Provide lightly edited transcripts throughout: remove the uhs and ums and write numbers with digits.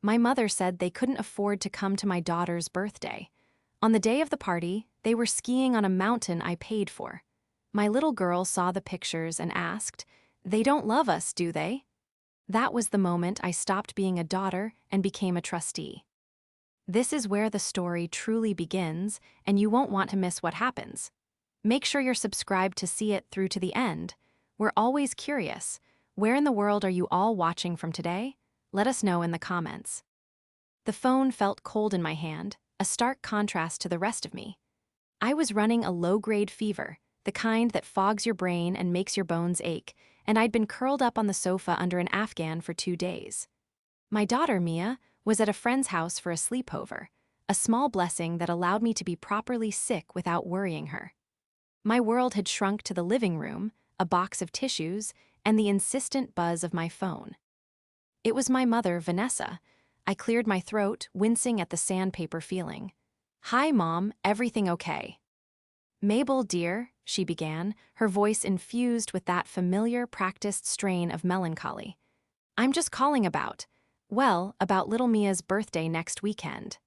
My mother said they couldn't afford to come to my daughter's birthday. On the day of the party, they were skiing on a mountain I paid for. My little girl saw the pictures and asked, "They don't love us, do they?" That was the moment I stopped being a daughter and became a trustee. This is where the story truly begins, and you won't want to miss what happens. Make sure you're subscribed to see it through to the end. We're always curious. Where in the world are you all watching from today? Let us know in the comments. The phone felt cold in my hand, a stark contrast to the rest of me. I was running a low-grade fever, the kind that fogs your brain and makes your bones ache, and I'd been curled up on the sofa under an Afghan for 2 days. My daughter, Mia, was at a friend's house for a sleepover, a small blessing that allowed me to be properly sick without worrying her. My world had shrunk to the living room, a box of tissues, and the insistent buzz of my phone. It was my mother, Vanessa. I cleared my throat, wincing at the sandpaper feeling. "Hi, Mom, everything okay?" "Mabel, dear," she began, her voice infused with that familiar, practiced strain of melancholy. "I'm just calling about little Mia's birthday next weekend."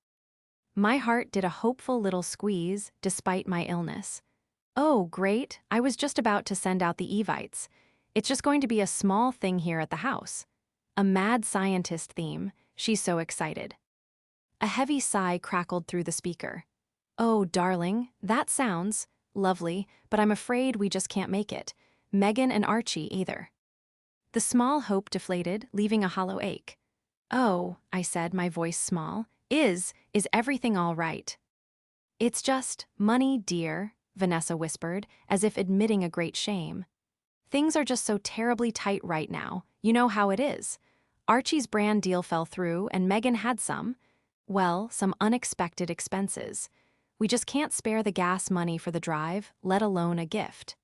My heart did a hopeful little squeeze, despite my illness. "Oh, great, I was just about to send out the Evites. It's just going to be a small thing here at the house." A mad scientist theme, she's so excited. A heavy sigh crackled through the speaker. "Oh, darling, that sounds lovely, but I'm afraid we just can't make it. Megan and Archie either." The small hope deflated, leaving a hollow ache. "Oh," I said, my voice small, Is everything all right?" "It's just money, dear," Vanessa whispered, as if admitting a great shame. "Things are just so terribly tight right now, you know how it is. Archie's brand deal fell through and Megan had some unexpected expenses. We just can't spare the gas money for the drive, let alone a gift."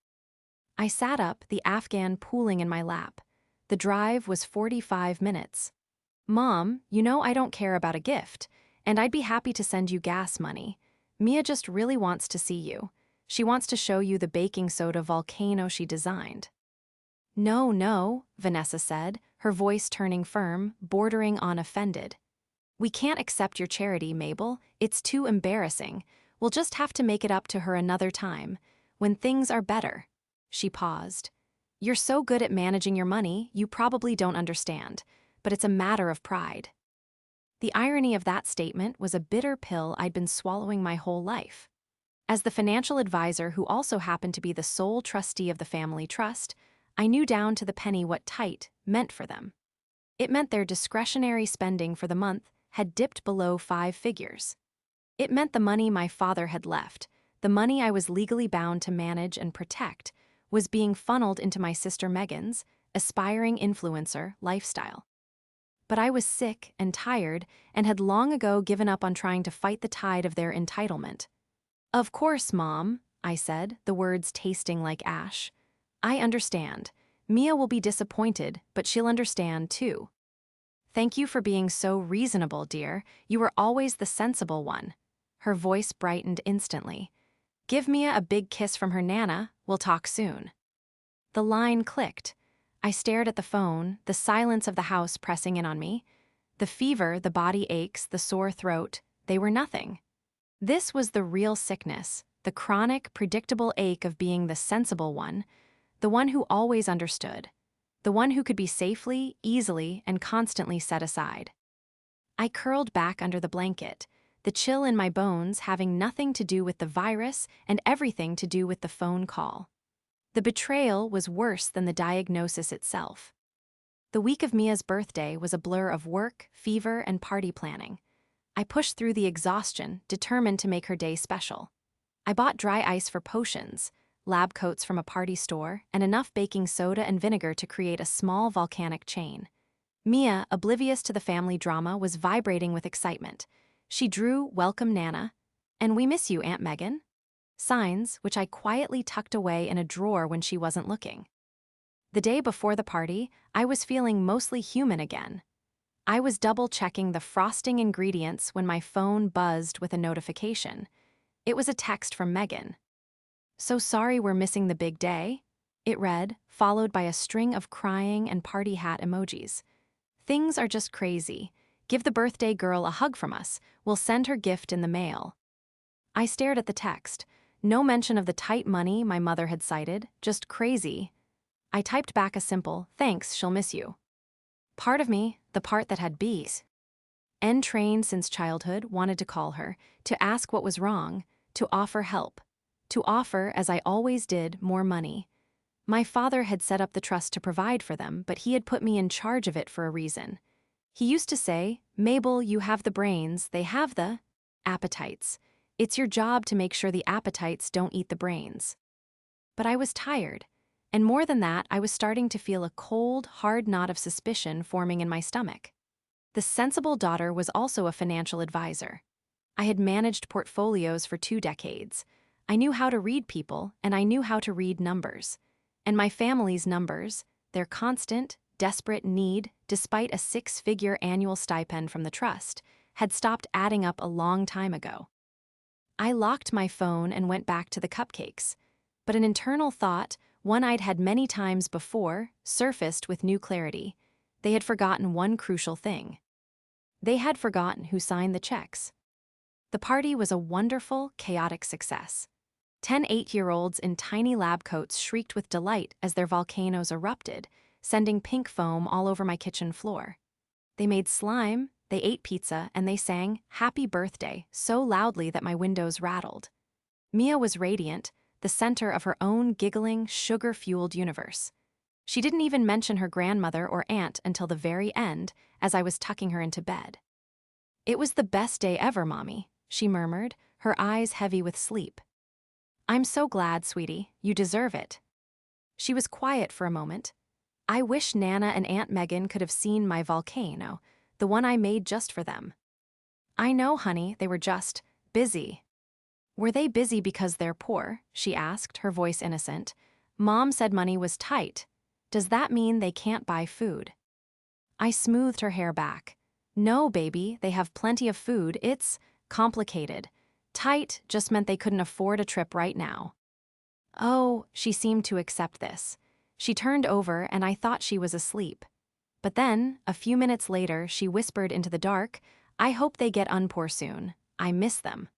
I sat up, the Afghan pooling in my lap. The drive was 45 minutes. "Mom, you know I don't care about a gift, and I'd be happy to send you gas money. Mia just really wants to see you. She wants to show you the baking soda volcano she designed." "No, no," Vanessa said, her voice turning firm, bordering on offended. "We can't accept your charity, Mabel. It's too embarrassing. We'll just have to make it up to her another time, when things are better." She paused. "You're so good at managing your money, you probably don't understand, but it's a matter of pride." The irony of that statement was a bitter pill I'd been swallowing my whole life. As the financial advisor who also happened to be the sole trustee of the family trust, I knew down to the penny what tight meant for them. It meant their discretionary spending for the month had dipped below 5 figures. It meant the money my father had left, the money I was legally bound to manage and protect, was being funneled into my sister Megan's aspiring influencer lifestyle. But I was sick and tired and had long ago given up on trying to fight the tide of their entitlement. "Of course, Mom," I said, the words tasting like ash. "I understand. Mia will be disappointed, but she'll understand too." "Thank you for being so reasonable, dear. You were always the sensible one." Her voice brightened instantly. "Give Mia a big kiss from her Nana. We'll talk soon." The line clicked. I stared at the phone, the silence of the house pressing in on me. The fever, the body aches, the sore throat, they were nothing. This was the real sickness, the chronic, predictable ache of being the sensible one, the one who always understood, the one who could be safely, easily, and constantly set aside. I curled back under the blanket, the chill in my bones having nothing to do with the virus and everything to do with the phone call. The betrayal was worse than the diagnosis itself. The week of Mia's birthday was a blur of work, fever, and party planning. I pushed through the exhaustion, determined to make her day special. I bought dry ice for potions, lab coats from a party store, and enough baking soda and vinegar to create a small volcanic chain. Mia, oblivious to the family drama, was vibrating with excitement. She drew "Welcome, Nana," and "We miss you, Aunt Megan," signs which I quietly tucked away in a drawer when she wasn't looking. The day before the party, I was feeling mostly human again. I was double-checking the frosting ingredients when my phone buzzed with a notification. It was a text from Megan. "So sorry we're missing the big day," it read, followed by a string of crying and party hat emojis. "Things are just crazy. Give the birthday girl a hug from us. We'll send her gift in the mail. I stared at the text. No mention of the tight money my mother had cited, just crazy. I typed back a simple, "Thanks, she'll miss you." Part of me, the part that had B's, trained since childhood, wanted to call her, to ask what was wrong, to offer help, to offer, as I always did, more money. My father had set up the trust to provide for them, but he had put me in charge of it for a reason. He used to say, "Mabel, you have the brains, they have the appetites. It's your job to make sure the appetites don't eat the brains." But I was tired, and more than that, I was starting to feel a cold, hard knot of suspicion forming in my stomach. The sensible daughter was also a financial advisor. I had managed portfolios for 2 decades. I knew how to read people, and I knew how to read numbers. And my family's numbers, their constant, desperate need, despite a 6-figure annual stipend from the trust, had stopped adding up a long time ago. I locked my phone and went back to the cupcakes. But an internal thought, one I'd had many times before, surfaced with new clarity. They had forgotten one crucial thing. They had forgotten who signed the checks. The party was a wonderful, chaotic success. 10 8-year-olds in tiny lab coats shrieked with delight as their volcanoes erupted, sending pink foam all over my kitchen floor. They made slime, they ate pizza, and they sang "Happy Birthday" so loudly that my windows rattled. Mia was radiant, the center of her own giggling, sugar-fueled universe. She didn't even mention her grandmother or aunt until the very end, as I was tucking her into bed. "It was the best day ever, Mommy," she murmured, her eyes heavy with sleep. "I'm so glad, sweetie. You deserve it." She was quiet for a moment. I wish Nana and Aunt Megan could have seen my volcano, the one I made just for them. "I know, honey, they were just busy." "Were they busy because they're poor?" she asked, her voice innocent. "Mom said money was tight. Does that mean they can't buy food?" I smoothed her hair back. "No, baby, they have plenty of food. It's complicated. Tight just meant they couldn't afford a trip right now." Oh, she seemed to accept this. She turned over and I thought she was asleep. But then, a few minutes later, she whispered into the dark, "I hope they get unpoor soon. I miss them."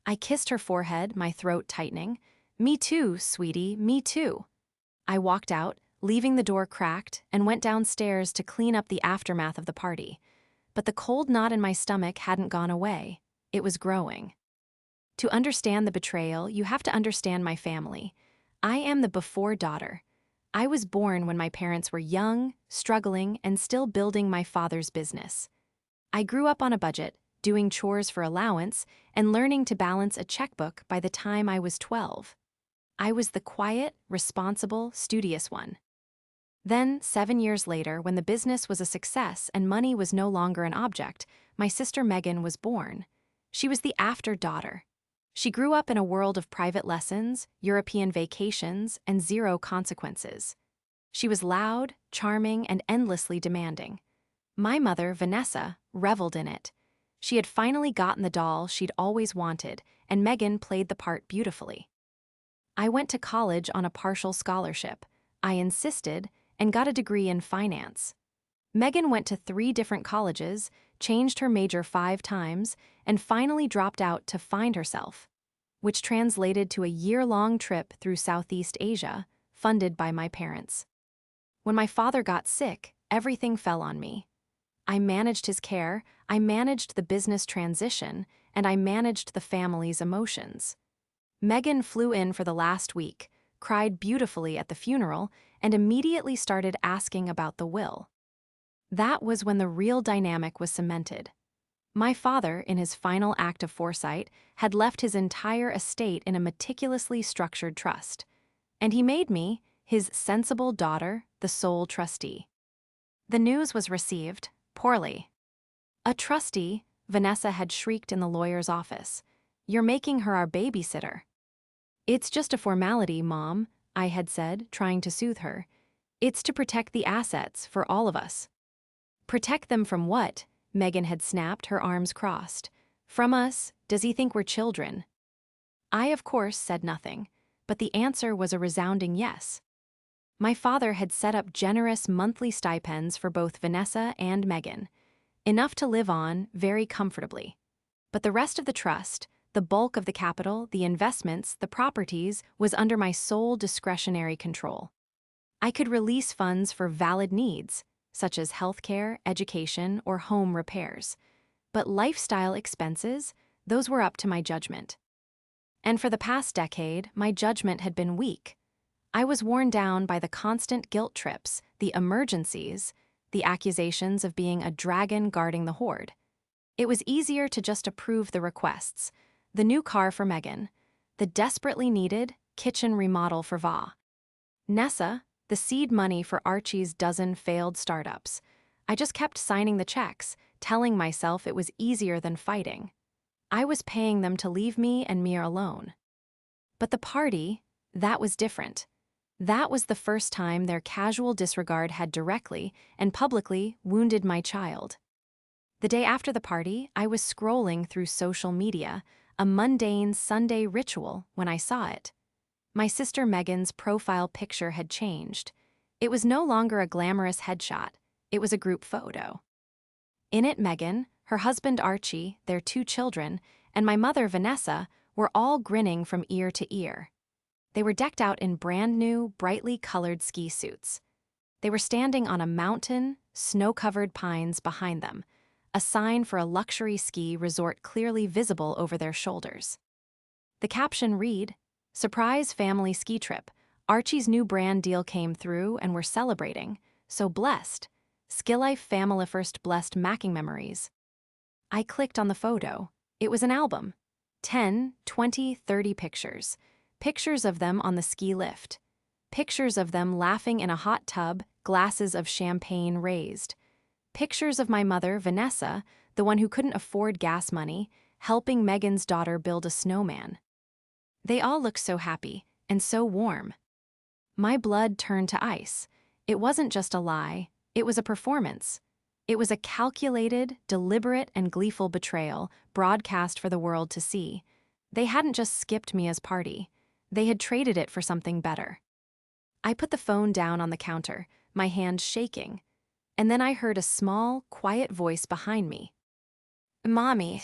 I kissed her forehead, my throat tightening. "Me too, sweetie, me too." I walked out, leaving the door cracked, and went downstairs to clean up the aftermath of the party. But the cold knot in my stomach hadn't gone away. It was growing. To understand the betrayal, you have to understand my family. I am the before daughter. I was born when my parents were young, struggling, and still building my father's business. I grew up on a budget, doing chores for allowance, and learning to balance a checkbook by the time I was 12. I was the quiet, responsible, studious one. Then, 7 years later, when the business was a success and money was no longer an object, my sister Megan was born. She was the after daughter. She grew up in a world of private lessons, European vacations, and 0 consequences. She was loud, charming, and endlessly demanding. My mother, Vanessa, reveled in it. She had finally gotten the doll she'd always wanted, and Megan played the part beautifully. I went to college on a partial scholarship. I insisted, and got a degree in finance. Megan went to 3 different colleges, changed her major 5 times, and finally dropped out to find herself, which translated to a year-long trip through Southeast Asia, funded by my parents. When my father got sick, everything fell on me. I managed his care, I managed the business transition, and I managed the family's emotions. Megan flew in for the last week, cried beautifully at the funeral, and immediately started asking about the will. That was when the real dynamic was cemented. My father, in his final act of foresight, had left his entire estate in a meticulously structured trust, and he made me, his sensible daughter, the sole trustee. The news was received poorly. "A trustee," Vanessa had shrieked in the lawyer's office. "You're making her our babysitter." "It's just a formality, Mom," I had said, trying to soothe her. "It's to protect the assets for all of us." "Protect them from what?" Megan had snapped, her arms crossed. "From us? Does he think we're children?" I, of course, said nothing, but the answer was a resounding yes. My father had set up generous monthly stipends for both Vanessa and Megan. enough to live on very comfortably. But the rest of the trust, the bulk of the capital, the investments, the properties, was under my sole discretionary control. I could release funds for valid needs, such as healthcare, education, or home repairs. But lifestyle expenses, those were up to my judgment. And for the past decade, my judgment had been weak. I was worn down by the constant guilt trips, the emergencies, the accusations of being a dragon guarding the hoard. It was easier to just approve the requests: the new car for Megan, the desperately needed kitchen remodel for Va, Nessa, the seed money for Archie's dozen failed startups. I just kept signing the checks, telling myself it was easier than fighting. I was paying them to leave me and Mia alone. But the party, that was different. That was the first time their casual disregard had directly and publicly wounded my child. The day after the party, I was scrolling through social media, a mundane Sunday ritual, when I saw it. My sister Megan's profile picture had changed. It was no longer a glamorous headshot. It was a group photo. In it, Megan, her husband Archie, their 2 children, and my mother Vanessa were all grinning from ear to ear. They were decked out in brand new, brightly colored ski suits. They were standing on a mountain, snow-covered pines behind them, a sign for a luxury ski resort clearly visible over their shoulders. The caption read, "Surprise family ski trip. Archie's new brand deal came through and we're celebrating. So blessed. Skillife family first blessed macking memories." I clicked on the photo. It was an album. 10, 20, 30 pictures. Pictures of them on the ski lift. Pictures of them laughing in a hot tub, glasses of champagne raised. Pictures of my mother, Vanessa, the one who couldn't afford gas money, helping Megan's daughter build a snowman. They all looked so happy and so warm. My blood turned to ice. It wasn't just a lie, it was a performance. It was a calculated, deliberate, and gleeful betrayal broadcast for the world to see. They hadn't just skipped Mia's party. They had traded it for something better. I put the phone down on the counter, my hand shaking, and then I heard a small, quiet voice behind me. "Mommy."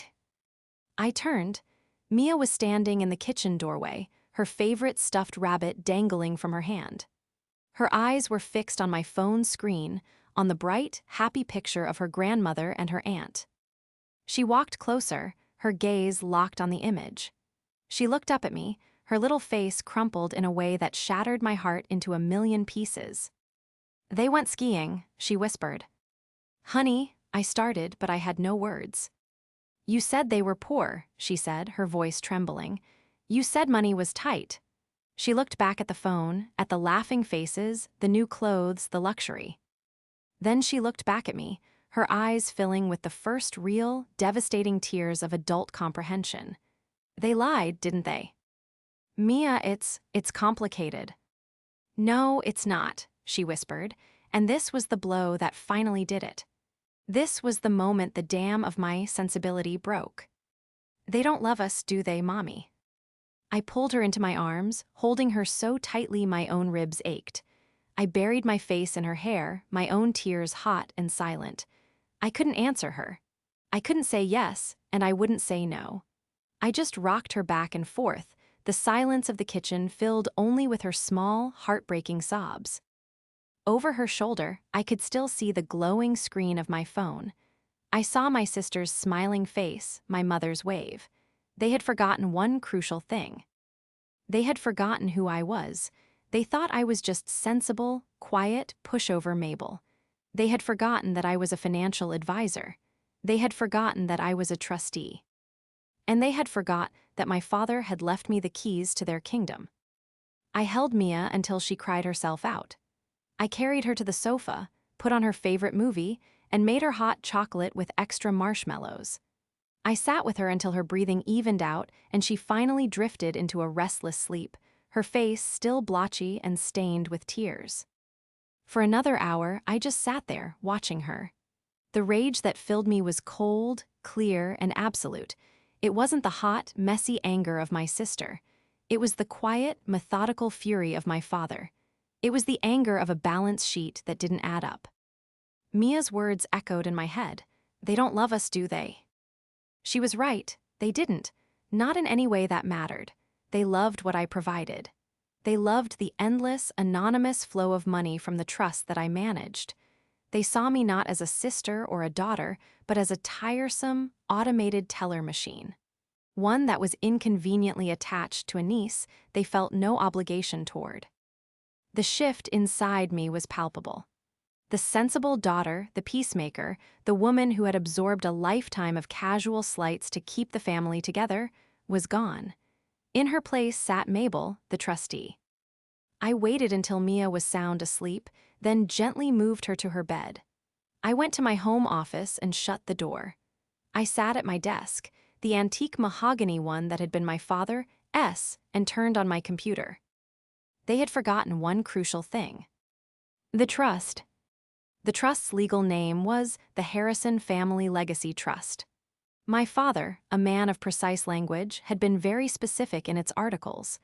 I turned. Mia was standing in the kitchen doorway, her favorite stuffed rabbit dangling from her hand. Her eyes were fixed on my phone screen, on the bright, happy picture of her grandmother and her aunt. She walked closer, her gaze locked on the image. She looked up at me, her little face crumpled in a way that shattered my heart into a million pieces. "They went skiing," she whispered. "Honey," I started, but I had no words. "You said they were poor," she said, her voice trembling. "You said money was tight." She looked back at the phone, at the laughing faces, the new clothes, the luxury. Then she looked back at me, her eyes filling with the first real, devastating tears of adult comprehension. "They lied, didn't they?" "Mia, it's complicated." "No, it's not," she whispered, and this was the blow that finally did it. This was the moment the dam of my sensibility broke. "They don't love us, do they, Mommy?" I pulled her into my arms, holding her so tightly my own ribs ached. I buried my face in her hair, my own tears hot and silent. I couldn't answer her. I couldn't say yes, and I wouldn't say no. I just rocked her back and forth, the silence of the kitchen filled only with her small, heartbreaking sobs. Over her shoulder, I could still see the glowing screen of my phone. I saw my sister's smiling face, my mother's wave. They had forgotten one crucial thing. They had forgotten who I was. They thought I was just sensible, quiet, pushover Mabel. They had forgotten that I was a financial advisor. They had forgotten that I was a trustee. And they had forgot that my father had left me the keys to their kingdom. I held Mia until she cried herself out. I carried her to the sofa, put on her favorite movie, and made her hot chocolate with extra marshmallows. I sat with her until her breathing evened out and she finally drifted into a restless sleep, her face still blotchy and stained with tears. For another hour, I just sat there, watching her. The rage that filled me was cold, clear, and absolute. It wasn't the hot, messy anger of my sister. It was the quiet, methodical fury of my father. It was the anger of a balance sheet that didn't add up. Mia's words echoed in my head. They don't love us, do they? She was right, they didn't. Not in any way that mattered. They loved what I provided. They loved the endless, anonymous flow of money from the trust that I managed. They saw me not as a sister or a daughter, but as a tiresome, automated teller machine. One that was inconveniently attached to a niece they felt no obligation toward. The shift inside me was palpable. The sensible daughter, the peacemaker, the woman who had absorbed a lifetime of casual slights to keep the family together, was gone. In her place sat Mabel, the trustee. I waited until Mia was sound asleep, then gently moved her to her bed. I went to my home office and shut the door. I sat at my desk, the antique mahogany one that had been my father's, and turned on my computer. They had forgotten one crucial thing. The trust. The trust's legal name was the Harrison Family Legacy Trust. My father, a man of precise language, had been very specific in its articles.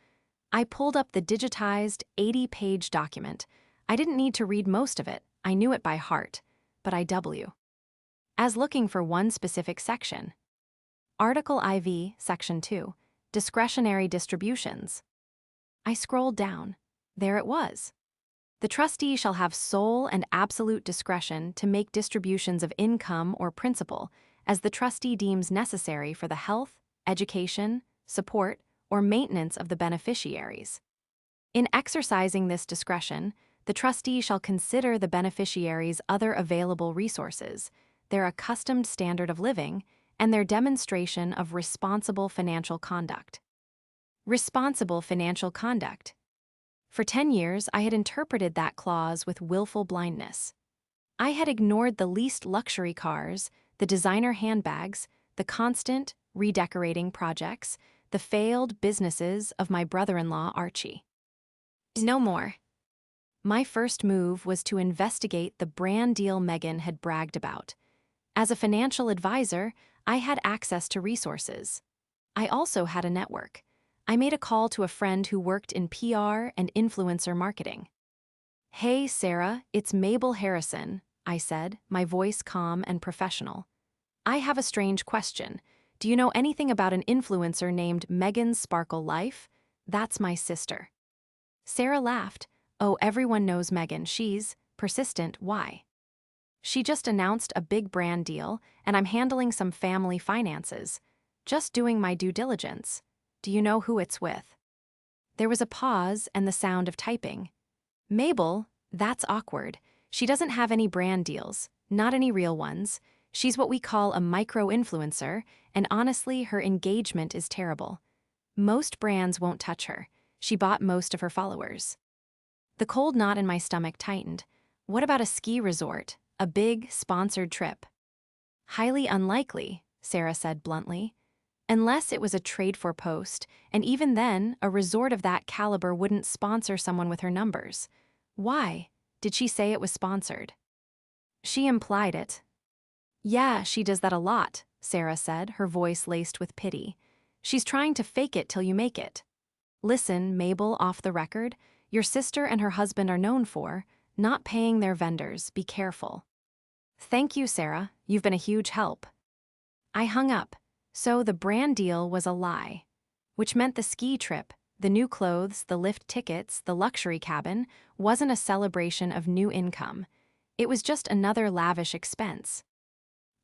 I pulled up the digitized 80-page document. I didn't need to read most of it, I knew it by heart, but as looking for one specific section. Article IV, Section 2, Discretionary Distributions. I scrolled down. There it was. The trustee shall have sole and absolute discretion to make distributions of income or principal as the trustee deems necessary for the health, education, support, or maintenance of the beneficiaries. In exercising this discretion, the trustee shall consider the beneficiaries' other available resources, their accustomed standard of living, and their demonstration of responsible financial conduct. Responsible financial conduct. For 10 years, I had interpreted that clause with willful blindness. I had ignored the leased luxury cars, the designer handbags, the constant redecorating projects, the failed businesses of my brother-in-law, Archie. No more. My first move was to investigate the brand deal Megan had bragged about. As a financial advisor, I had access to resources. I also had a network. I made a call to a friend who worked in PR and influencer marketing. "Hey, Sarah, it's Mabel Harrison," I said, my voice calm and professional. "I have a strange question. Do you know anything about an influencer named Megan Sparkle Life? That's my sister." Sarah laughed. "Oh, everyone knows Megan. She's persistent. Why?" "She just announced a big brand deal, and I'm handling some family finances. Just doing my due diligence. Do you know who it's with?" There was a pause and the sound of typing. "Mabel, that's awkward. She doesn't have any brand deals, not any real ones. She's what we call a micro-influencer, and honestly, her engagement is terrible. Most brands won't touch her. She bought most of her followers." The cold knot in my stomach tightened. What about a ski resort, a big, sponsored trip? "Highly unlikely," Sarah said bluntly. "Unless it was a trade-for post, and even then, a resort of that caliber wouldn't sponsor someone with her numbers." "Why? Did she say it was sponsored?" "She implied it." "Yeah, she does that a lot," Sarah said, her voice laced with pity. "She's trying to fake it till you make it. Listen, Mabel, off the record, your sister and her husband are known for not paying their vendors. Be careful." "Thank you, Sarah. You've been a huge help." I hung up. So the brand deal was a lie, which meant the ski trip, the new clothes, the lift tickets, the luxury cabin, wasn't a celebration of new income. It was just another lavish expense.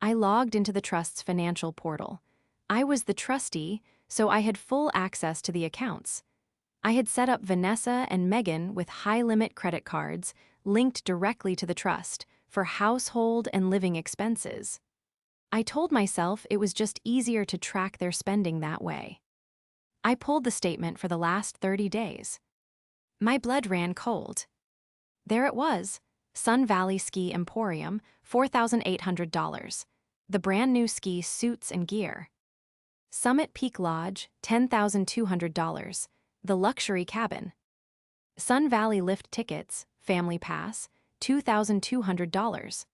I logged into the trust's financial portal. I was the trustee, so I had full access to the accounts. I had set up Vanessa and Megan with high-limit credit cards linked directly to the trust for household and living expenses. I told myself it was just easier to track their spending that way. I pulled the statement for the last 30 days. My blood ran cold. There it was, Sun Valley Ski Emporium, $4,800. The brand new ski suits and gear. Summit Peak Lodge, $10,200. The luxury cabin. Sun Valley lift tickets, family pass, $2,200.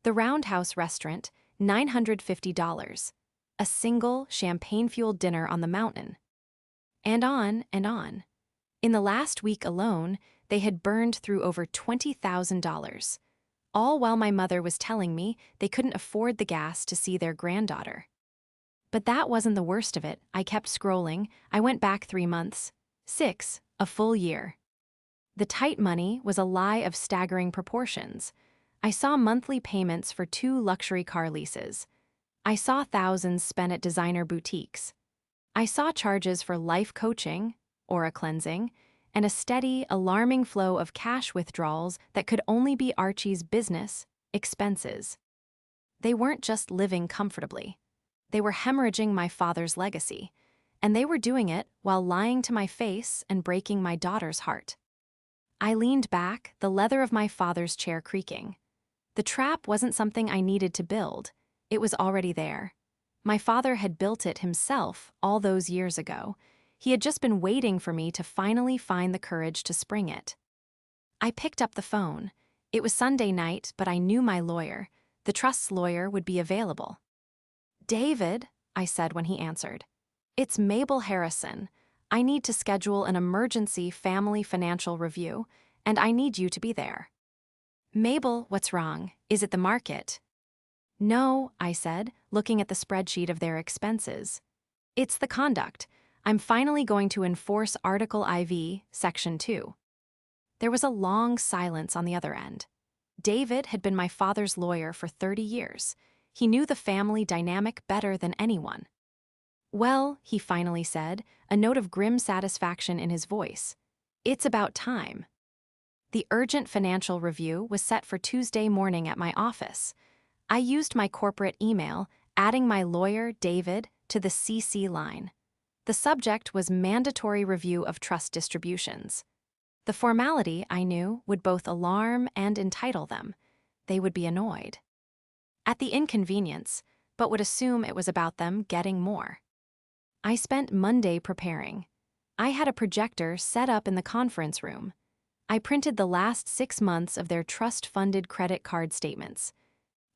The Roundhouse restaurant, $950. A single, champagne-fueled dinner on the mountain. And on and on. In the last week alone, they had burned through over $20,000. all while my mother was telling me they couldn't afford the gas to see their granddaughter. But that wasn't the worst of it. I kept scrolling. I went back 3 months. 6, a full year. The tight money was a lie of staggering proportions. I saw monthly payments for 2 luxury car leases. I saw thousands spent at designer boutiques. I saw charges for life coaching, aura cleansing, and a steady, alarming flow of cash withdrawals that could only be Archie's business expenses. They weren't just living comfortably. They were hemorrhaging my father's legacy, and they were doing it while lying to my face and breaking my daughter's heart. I leaned back, the leather of my father's chair creaking. The trap wasn't something I needed to build. It was already there. My father had built it himself all those years ago. He had just been waiting for me to finally find the courage to spring it. I picked up the phone. It was Sunday night, but I knew my lawyer. The trust's lawyer would be available. "David," I said when he answered. "It's Mabel Harrison. I need to schedule an emergency family financial review, and I need you to be there." "Mabel, what's wrong? Is it the market?" "No," I said, looking at the spreadsheet of their expenses. "It's the conduct. I'm finally going to enforce Article IV, Section 2. There was a long silence on the other end. David had been my father's lawyer for 30 years. He knew the family dynamic better than anyone. "Well," he finally said, a note of grim satisfaction in his voice, "it's about time." The urgent financial review was set for Tuesday morning at my office. I used my corporate email, adding my lawyer, David, to the CC line. The subject was mandatory review of trust distributions. The formality, I knew, would both alarm and entitle them. They would be annoyed at the inconvenience, but would assume it was about them getting more. I spent Monday preparing. I had a projector set up in the conference room. I printed the last 6 months of their trust-funded credit card statements.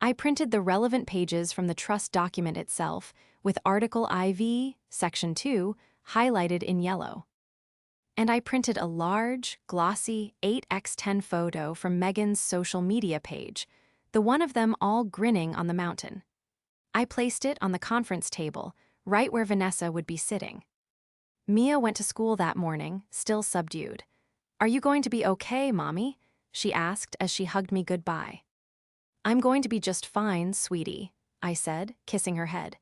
I printed the relevant pages from the trust document itself with Article IV, Section 2, highlighted in yellow. And I printed a large, glossy 8x10 photo from Megan's social media page, the one of them all grinning on the mountain. I placed it on the conference table, right where Vanessa would be sitting. Mia went to school that morning, still subdued. "Are you going to be okay, Mommy?" she asked as she hugged me goodbye. "I'm going to be just fine, sweetie," I said, kissing her head.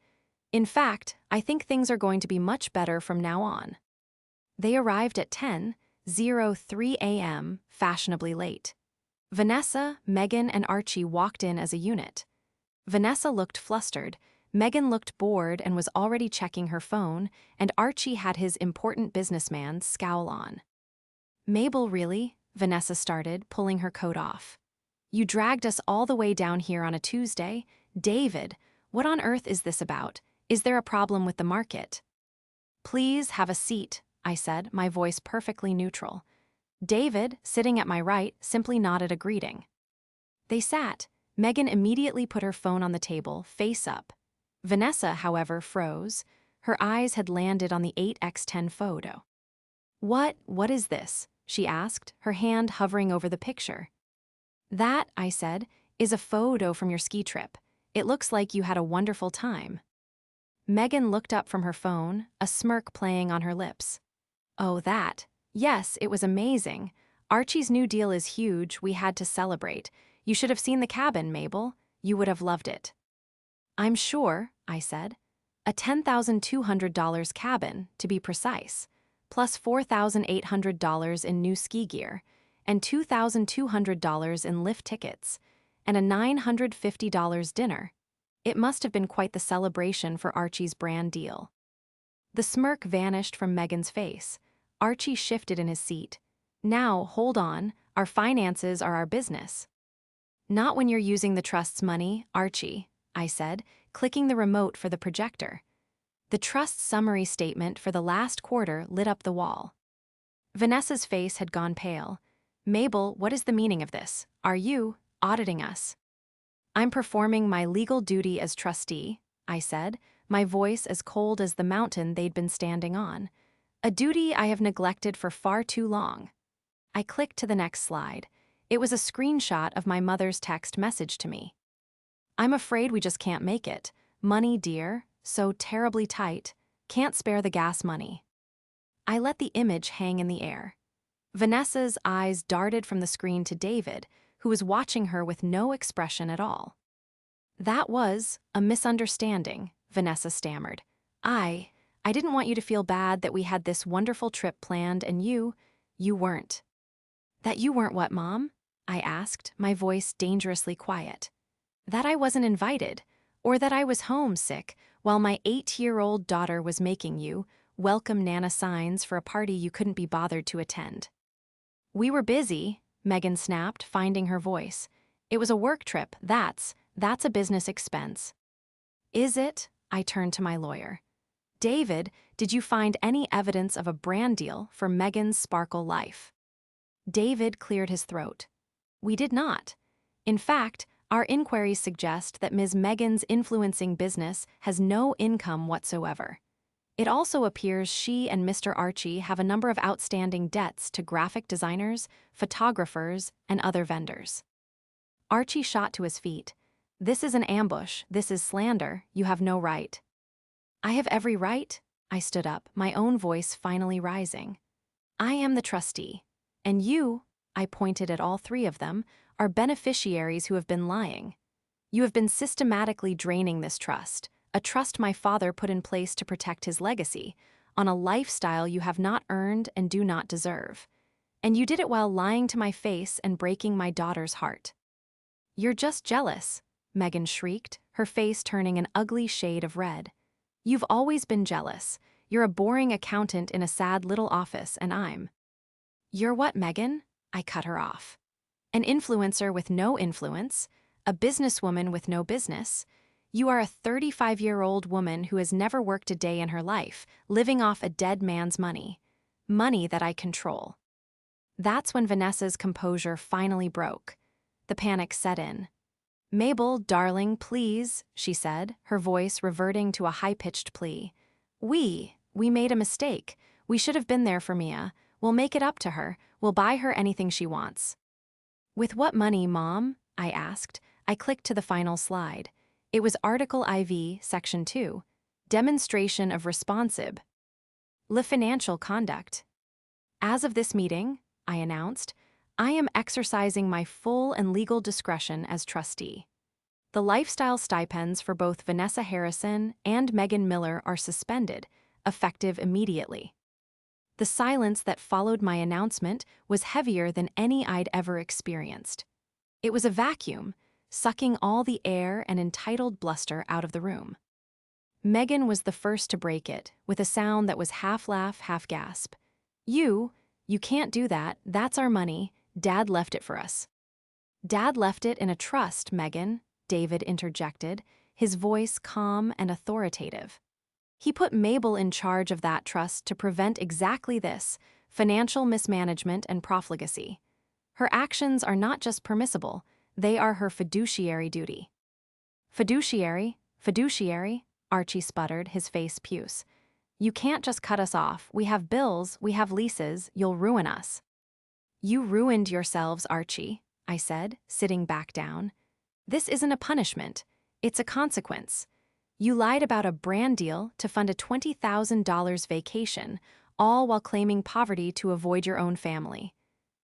"In fact, I think things are going to be much better from now on." They arrived at 10:03 a.m., fashionably late. Vanessa, Megan, and Archie walked in as a unit. Vanessa looked flustered, Megan looked bored and was already checking her phone, and Archie had his important businessman scowl on. "Mabel, really?" Vanessa started, pulling her coat off. "You dragged us all the way down here on a Tuesday? David, what on earth is this about? Is there a problem with the market?" "Please have a seat," I said, my voice perfectly neutral. David, sitting at my right, simply nodded a greeting. They sat. Megan immediately put her phone on the table, face up. Vanessa, however, froze. Her eyes had landed on the 8x10 photo. What is this?" she asked, her hand hovering over the picture. "That," I said, "is a photo from your ski trip. It looks like you had a wonderful time." Megan looked up from her phone, a smirk playing on her lips. "Oh, that. Yes, it was amazing. Archie's new deal is huge. We had to celebrate. You should have seen the cabin, Mabel. You would have loved it." "I'm sure," I said. "A $10,200 cabin, to be precise, plus $4,800 in new ski gear, and $2,200 in lift tickets, and a $950 dinner. It must have been quite the celebration for Archie's brand deal." The smirk vanished from Megan's face. Archie shifted in his seat. "Now, hold on. Our finances are our business." "Not when you're using the trust's money, Archie," I said, clicking the remote for the projector. The trust's summary statement for the last quarter lit up the wall. Vanessa's face had gone pale. "Mabel, what is the meaning of this? Are you auditing us?" "I'm performing my legal duty as trustee," I said, my voice as cold as the mountain they'd been standing on. "A duty I have neglected for far too long." I clicked to the next slide. It was a screenshot of my mother's text message to me. I'm afraid we just can't make it. Money, dear, so terribly tight. Can't spare the gas money. I let the image hang in the air. Vanessa's eyes darted from the screen to David, who was watching her with no expression at all. That was a misunderstanding, Vanessa stammered. I didn't want you to feel bad that we had this wonderful trip planned and you weren't. That you weren't what, Mom? I asked, my voice dangerously quiet. That I wasn't invited, or that I was homesick while my 8-year-old daughter was making you welcome Nana signs for a party you couldn't be bothered to attend. We were busy, Megan snapped, finding her voice. It was a work trip, that's a business expense. Is it? I turned to my lawyer. David, did you find any evidence of a brand deal for Megan's sparkle life? David cleared his throat. We did not. In fact, our inquiries suggest that Ms. Megan's influencing business has no income whatsoever. It also appears she and Mr. Archie have a number of outstanding debts to graphic designers, photographers, and other vendors. Archie shot to his feet. This is an ambush, this is slander, you have no right. I have every right? I stood up, my own voice finally rising. I am the trustee, and you, I pointed at all three of them, are beneficiaries who have been lying. You have been systematically draining this trust, a trust my father put in place to protect his legacy, on a lifestyle you have not earned and do not deserve. And you did it while lying to my face and breaking my daughter's heart. You're just jealous, Megan shrieked, her face turning an ugly shade of red. You've always been jealous. You're a boring accountant in a sad little office, and I'm. You're what, Megan? I cut her off. An influencer with no influence, a businesswoman with no business. You are a 35-year-old woman who has never worked a day in her life, living off a dead man's money. Money that I control. That's when Vanessa's composure finally broke. The panic set in. Mabel, darling, please, she said, her voice reverting to a high-pitched plea. We made a mistake. We should have been there for Mia. We'll make it up to her. We'll buy her anything she wants. With what money, Mom? I asked. I clicked to the final slide. It was Article IV, Section 2, Demonstration of Responsive. Le Financial Conduct. As of this meeting, I announced, I am exercising my full and legal discretion as trustee. The lifestyle stipends for both Vanessa Harrison and Megan Miller are suspended, effective immediately. The silence that followed my announcement was heavier than any I'd ever experienced. It was a vacuum, sucking all the air and entitled bluster out of the room. Megan was the first to break it, with a sound that was half laugh, half gasp. You can't do that, that's our money. Dad left it for us. Dad left it in a trust, Megan, David interjected, his voice calm and authoritative. He put Mabel in charge of that trust to prevent exactly this, financial mismanagement and profligacy. Her actions are not just permissible, they are her fiduciary duty. Fiduciary, Archie sputtered, his face puce. You can't just cut us off, we have bills, we have leases, you'll ruin us. You ruined yourselves, Archie, I said, sitting back down. This isn't a punishment, it's a consequence. You lied about a brand deal to fund a $20,000 vacation, all while claiming poverty to avoid your own family.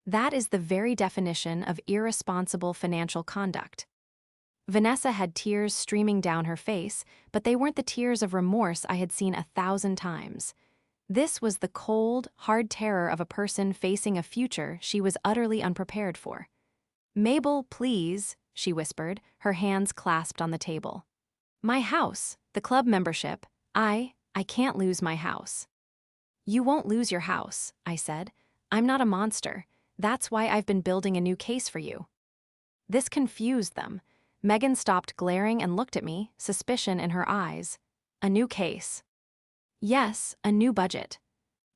That is the very definition of irresponsible financial conduct. Vanessa had tears streaming down her face, but they weren't the tears of remorse I had seen 1,000 times. This was the cold, hard terror of a person facing a future she was utterly unprepared for. Mabel, please, she whispered, her hands clasped on the table. My house, the club membership, I can't lose my house. You won't lose your house, I said. I'm not a monster. That's why I've been building a new case for you. This confused them. Megan stopped glaring and looked at me, suspicion in her eyes. A new case. Yes, a new budget.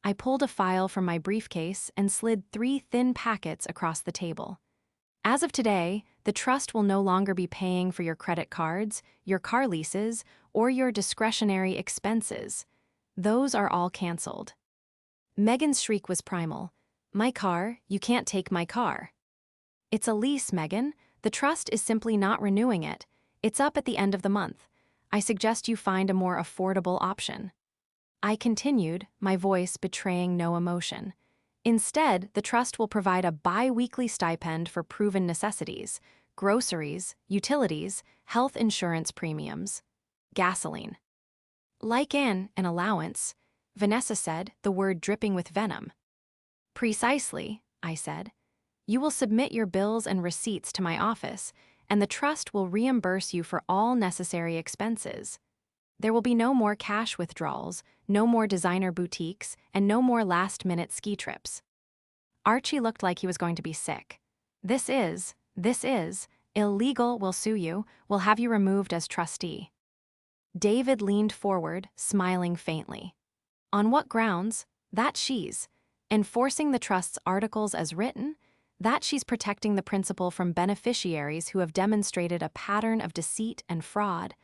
I pulled a file from my briefcase and slid 3 thin packets across the table. As of today, the trust will no longer be paying for your credit cards, your car leases, or your discretionary expenses. Those are all canceled. Megan's shriek was primal. My car, you can't take my car. It's a lease, Megan. The trust is simply not renewing it. It's up at the end of the month. I suggest you find a more affordable option. I continued, my voice betraying no emotion. Instead, the trust will provide a bi-weekly stipend for proven necessities, groceries, utilities, health insurance premiums, gasoline. Like an allowance, Vanessa said, the word dripping with venom. Precisely, I said. You will submit your bills and receipts to my office, and the trust will reimburse you for all necessary expenses. There will be no more cash withdrawals, no more designer boutiques, and no more last-minute ski trips. Archie looked like he was going to be sick. This is illegal, we'll sue you, we'll have you removed as trustee. David leaned forward, smiling faintly. On what grounds? That she's enforcing the trust's articles as written, that she's protecting the principal from beneficiaries who have demonstrated a pattern of deceit and fraud.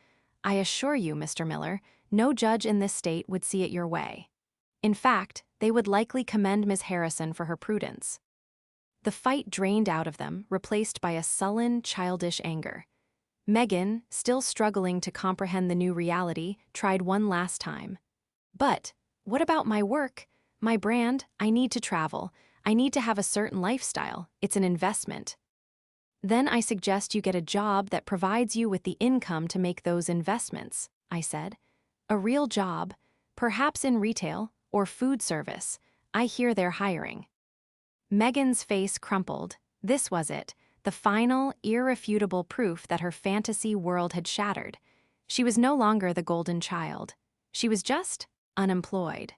I assure you, Mr. Miller, no judge in this state would see it your way. In fact, they would likely commend Ms. Harrison for her prudence. The fight drained out of them, replaced by a sullen, childish anger. Megan, still struggling to comprehend the new reality, tried one last time. But what about my work? My brand? I need to travel. I need to have a certain lifestyle. It's an investment. Then I suggest you get a job that provides you with the income to make those investments, I said. A real job, perhaps in retail or food service. I hear they're hiring. Megan's face crumpled. This was it, the final, irrefutable proof that her fantasy world had shattered. She was no longer the golden child. She was just unemployed.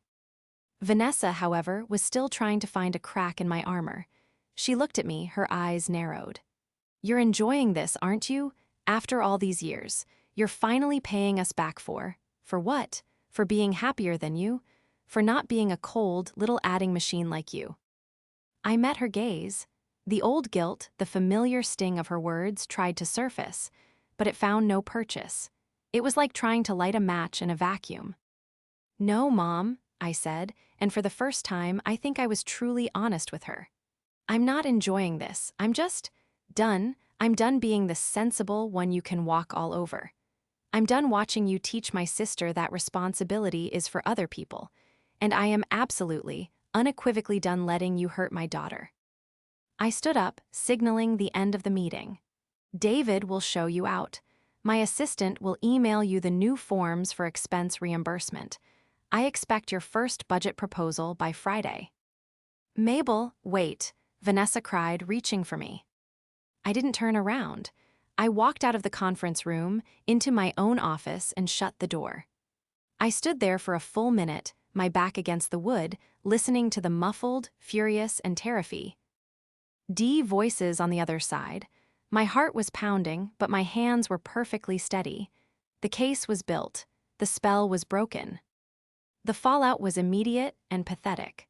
Vanessa, however, was still trying to find a crack in my armor. She looked at me, her eyes narrowed. You're enjoying this, aren't you? After all these years, you're finally paying us back for what? For being happier than you? For not being a cold, little adding machine like you. I met her gaze. The old guilt, the familiar sting of her words tried to surface, but it found no purchase. It was like trying to light a match in a vacuum. No, Mom, I said, and for the first time, I think I was truly honest with her. I'm not enjoying this. I'm just done. I'm done being the sensible one you can walk all over. I'm done watching you teach my sister that responsibility is for other people, and I am absolutely, unequivocally done letting you hurt my daughter. I stood up, signaling the end of the meeting. David will show you out. My assistant will email you the new forms for expense reimbursement. I expect your first budget proposal by Friday. Mabel, wait, Vanessa cried, reaching for me. I didn't turn around. I walked out of the conference room, into my own office, and shut the door. I stood there for a full minute, my back against the wood, listening to the muffled, furious, and terrified voices on the other side. My heart was pounding, but my hands were perfectly steady. The case was built. The spell was broken. The fallout was immediate and pathetic.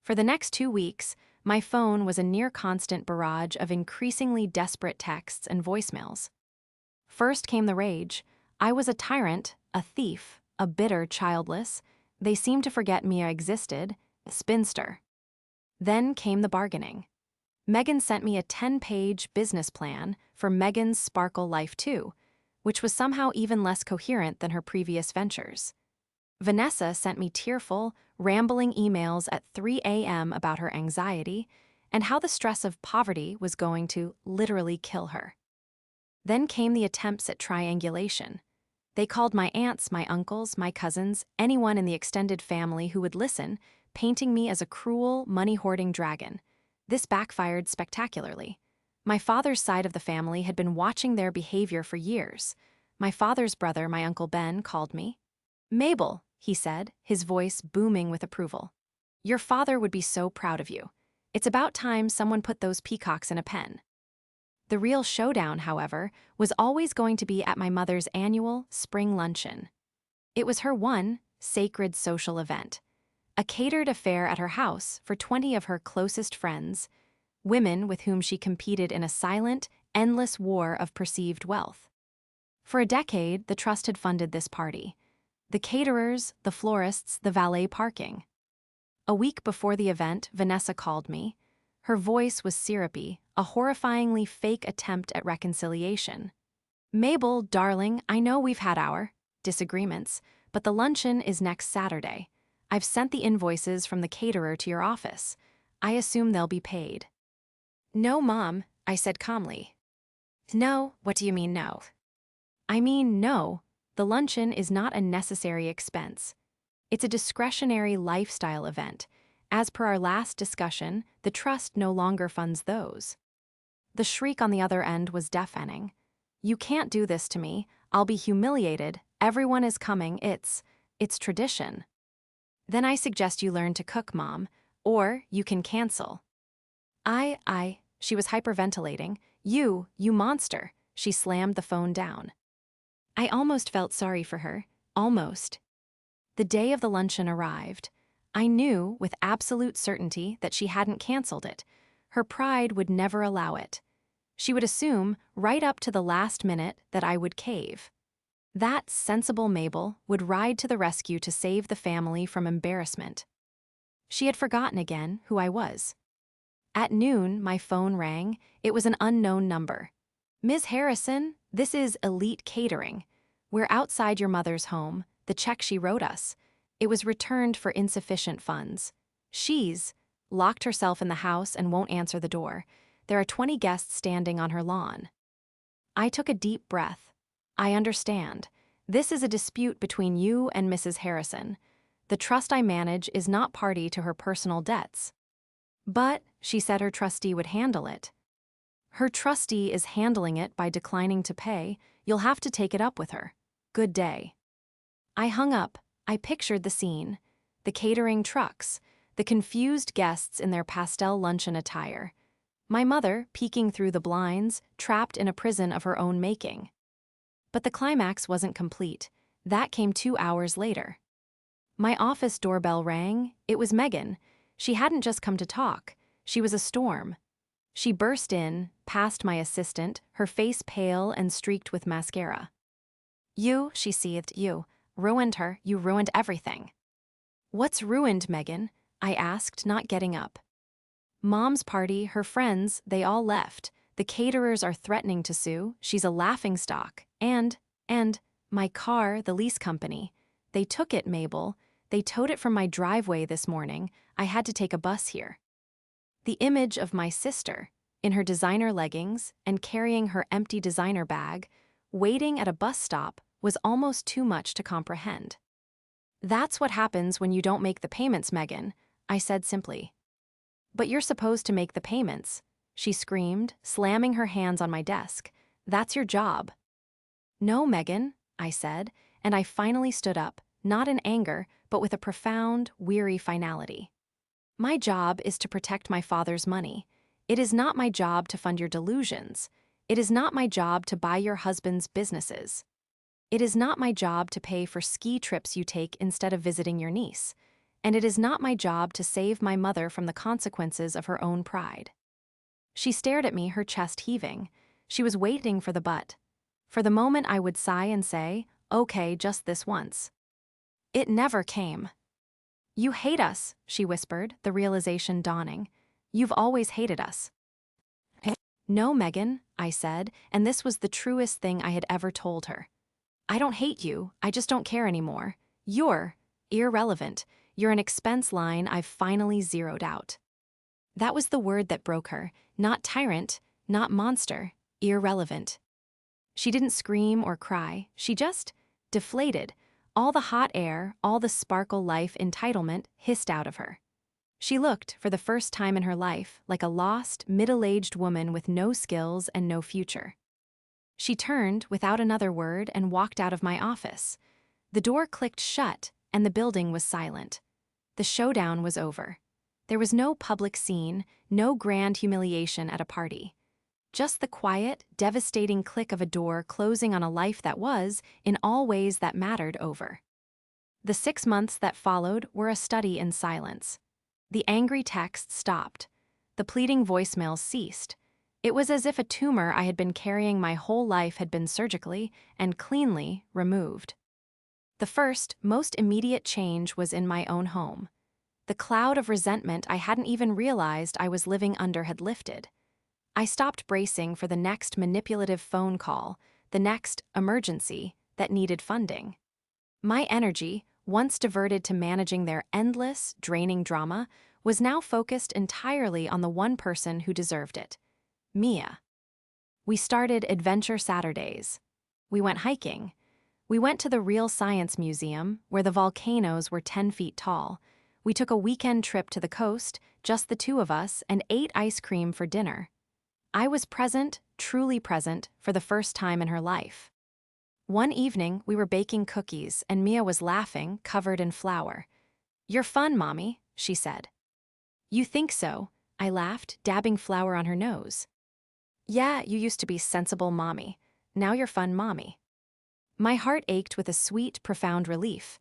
For the next 2 weeks, my phone was a near-constant barrage of increasingly desperate texts and voicemails. First came the rage. I was a tyrant, a thief, a bitter childless. They seemed to forget Mia existed, a spinster. Then came the bargaining. Megan sent me a 10-page business plan for Megan's Sparkle Life 2, which was somehow even less coherent than her previous ventures. Vanessa sent me tearful, rambling emails at 3 a.m. about her anxiety and how the stress of poverty was going to literally kill her. Then came the attempts at triangulation. They called my aunts, my uncles, my cousins, anyone in the extended family who would listen, painting me as a cruel, money-hoarding dragon. This backfired spectacularly. My father's side of the family had been watching their behavior for years. My father's brother, my Uncle Ben, called me. Mabel, he said, his voice booming with approval. Your father would be so proud of you. It's about time someone put those peacocks in a pen. The real showdown, however, was always going to be at my mother's annual spring luncheon. It was her one sacred social event, a catered affair at her house for 20 of her closest friends, women with whom she competed in a silent, endless war of perceived wealth. For a decade, the trust had funded this party. The caterers, the florists, the valet parking. A week before the event, Vanessa called me. Her voice was syrupy, a horrifyingly fake attempt at reconciliation. "Mabel, darling, I know we've had our disagreements, but the luncheon is next Saturday. I've sent the invoices from the caterer to your office. I assume they'll be paid." "No, Mom," I said calmly. "No? What do you mean no?" "I mean no. The luncheon is not a necessary expense. It's a discretionary lifestyle event. As per our last discussion, the trust no longer funds those." The shriek on the other end was deafening. "You can't do this to me. I'll be humiliated. Everyone is coming. It's tradition." "Then I suggest you learn to cook, Mom, or you can cancel." She was hyperventilating. You monster." She slammed the phone down. I almost felt sorry for her. Almost. The day of the luncheon arrived. I knew with absolute certainty that she hadn't canceled it. Her pride would never allow it. She would assume, right up to the last minute, that I would cave. That sensible Mabel would ride to the rescue to save the family from embarrassment. She had forgotten again who I was. At noon, my phone rang. It was an unknown number. "Ms. Harrison, this is Elite Catering. We're outside your mother's home. The check she wrote us. It was returned for insufficient funds. She's locked herself in the house and won't answer the door. There are 20 guests standing on her lawn." I took a deep breath. "I understand. This is a dispute between you and Mrs. Harrison. The trust I manage is not party to her personal debts." "But," she said, her trustee would handle it. "Her trustee is handling it by declining to pay. You'll have to take it up with her. Good day." I hung up. I pictured the scene. The catering trucks, the confused guests in their pastel luncheon attire. My mother, peeking through the blinds, trapped in a prison of her own making. But the climax wasn't complete. That came 2 hours later. My office doorbell rang. It was Megan. She hadn't just come to talk. She was a storm. She burst in, past my assistant, her face pale and streaked with mascara. "You," she seethed, "you ruined her. You ruined everything." "What's ruined, Megan?" I asked, not getting up. "Mom's party, her friends, they all left. The caterers are threatening to sue. She's a laughingstock. And my car, the lease company. They took it, Mabel. They towed it from my driveway this morning. I had to take a bus here." The image of my sister, in her designer leggings and carrying her empty designer bag, waiting at a bus stop, was almost too much to comprehend. "That's what happens when you don't make the payments, Megan," I said simply. "But you're supposed to make the payments," she screamed, slamming her hands on my desk. "That's your job." "No, Megan," I said, and I finally stood up, not in anger, but with a profound, weary finality. "My job is to protect my father's money. It is not my job to fund your delusions. It is not my job to buy your husband's businesses. It is not my job to pay for ski trips you take instead of visiting your niece. And it is not my job to save my mother from the consequences of her own pride." She stared at me, her chest heaving. She was waiting for the but. For the moment I would sigh and say, "Okay, just this once." It never came. "You hate us," she whispered, the realization dawning. "You've always hated us." "No, Megan," I said, and this was the truest thing I had ever told her. "I don't hate you, I just don't care anymore. You're irrelevant. You're an expense line I've finally zeroed out." That was the word that broke her. Not tyrant, not monster, irrelevant. She didn't scream or cry, she just deflated. All the hot air, all the sparkle life entitlement hissed out of her. She looked, for the first time in her life, like a lost, middle-aged woman with no skills and no future. She turned without another word and walked out of my office. The door clicked shut, and the building was silent. The showdown was over. There was no public scene, no grand humiliation at a party. Just the quiet, devastating click of a door closing on a life that was, in all ways that mattered, over. The 6 months that followed were a study in silence. The angry texts stopped. The pleading voicemails ceased. It was as if a tumor I had been carrying my whole life had been surgically and cleanly removed. The first, most immediate change was in my own home. The cloud of resentment I hadn't even realized I was living under had lifted. I stopped bracing for the next manipulative phone call, the next emergency that needed funding. My energy, once diverted to managing their endless, draining drama, was now focused entirely on the one person who deserved it: Mia. We started Adventure Saturdays. We went hiking. We went to the Real Science Museum, where the volcanoes were 10 feet tall. We took a weekend trip to the coast, just the two of us, and ate ice cream for dinner. I was present, truly present, for the first time in her life. One evening, we were baking cookies, and Mia was laughing, covered in flour. "You're fun, Mommy," she said. "You think so?" I laughed, dabbing flour on her nose. "Yeah, you used to be sensible Mommy. Now you're fun Mommy." My heart ached with a sweet, profound relief.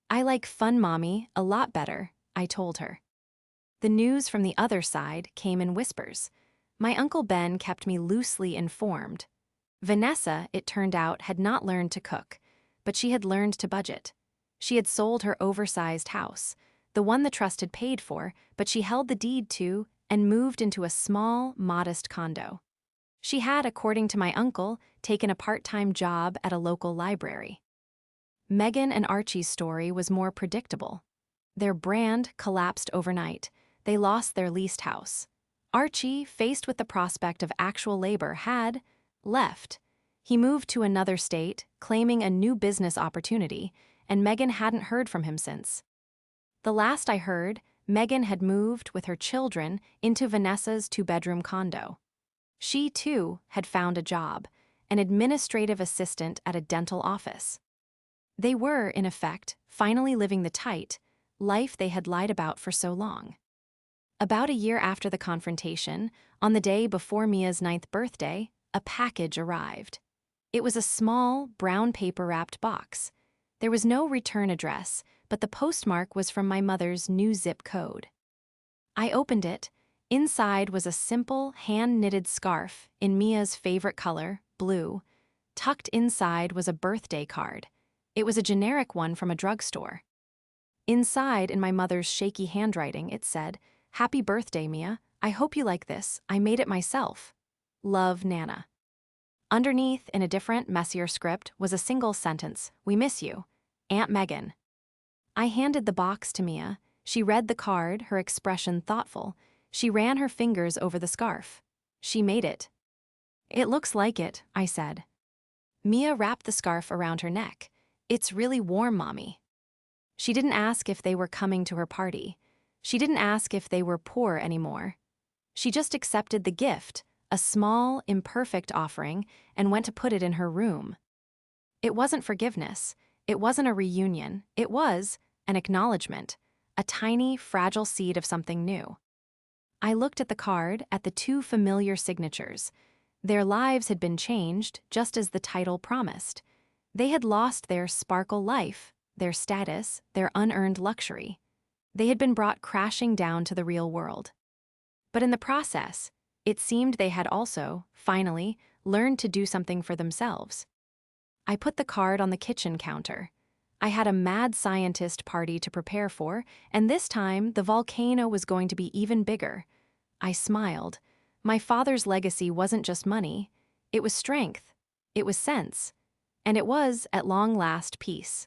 "I like fun Mommy a lot better," I told her. The news from the other side came in whispers. My Uncle Ben kept me loosely informed. Vanessa, it turned out, had not learned to cook, but she had learned to budget. She had sold her oversized house, the one the trust had paid for, but she held the deed to, and moved into a small, modest condo. She had, according to my uncle, taken a part-time job at a local library. Megan and Archie's story was more predictable. Their brand collapsed overnight. They lost their leased house. Archie, faced with the prospect of actual labor, had left. He moved to another state, claiming a new business opportunity, and Megan hadn't heard from him since. The last I heard, Megan had moved with her children into Vanessa's two-bedroom condo. She, too, had found a job, an administrative assistant at a dental office. They were, in effect, finally living the tight life they had lied about for so long. About a year after the confrontation, on the day before Mia's 9th birthday, a package arrived. It was a small, brown paper-wrapped box. There was no return address, but the postmark was from my mother's new zip code. I opened it. Inside was a simple, hand-knitted scarf in Mia's favorite color, blue. Tucked inside was a birthday card. It was a generic one from a drugstore. Inside, in my mother's shaky handwriting, it said, "Happy birthday, Mia. I hope you like this. I made it myself. Love, Nana." Underneath, in a different, messier script, was a single sentence: "We miss you. Aunt Megan." I handed the box to Mia. She read the card, her expression thoughtful. She ran her fingers over the scarf. "She made it." "It looks like it," I said. Mia wrapped the scarf around her neck. "It's really warm, Mommy." She didn't ask if they were coming to her party. She didn't ask if they were poor anymore. She just accepted the gift, a small, imperfect offering, and went to put it in her room. It wasn't forgiveness. It wasn't a reunion. It was an acknowledgement, a tiny, fragile seed of something new. I looked at the card, at the two familiar signatures. Their lives had been changed, just as the title promised. They had lost their sparkle life, their status, their unearned luxury. They had been brought crashing down to the real world. But in the process, it seemed they had also, finally, learned to do something for themselves. I put the card on the kitchen counter. I had a mad scientist party to prepare for, and this time the volcano was going to be even bigger. I smiled. My father's legacy wasn't just money. It was strength. It was sense. And it was, at long last, peace.